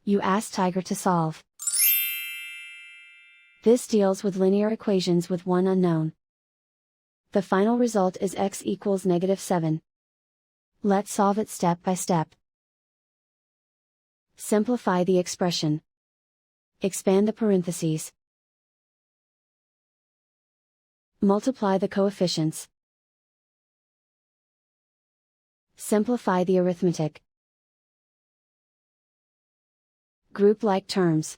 You ask Tiger to solve. This deals with linear equations with one unknown. The final result is x equals -7. Let's solve it step by step. Simplify the expression. Expand the parentheses. Multiply the coefficients. Simplify the arithmetic. Group like terms.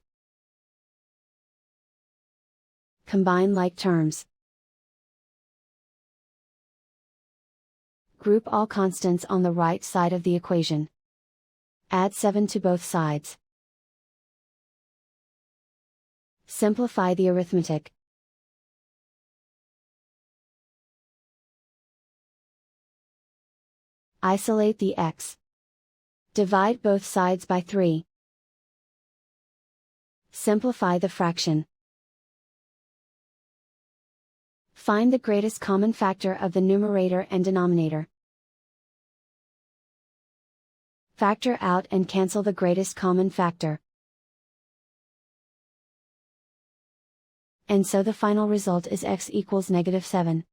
Combine like terms. Group all constants on the right side of the equation. Add 7 to both sides. Simplify the arithmetic. Isolate the x. Divide both sides by 3. Simplify the fraction. Find the greatest common factor of the numerator and denominator. Factor out and cancel the greatest common factor. And so the final result is x equals -7.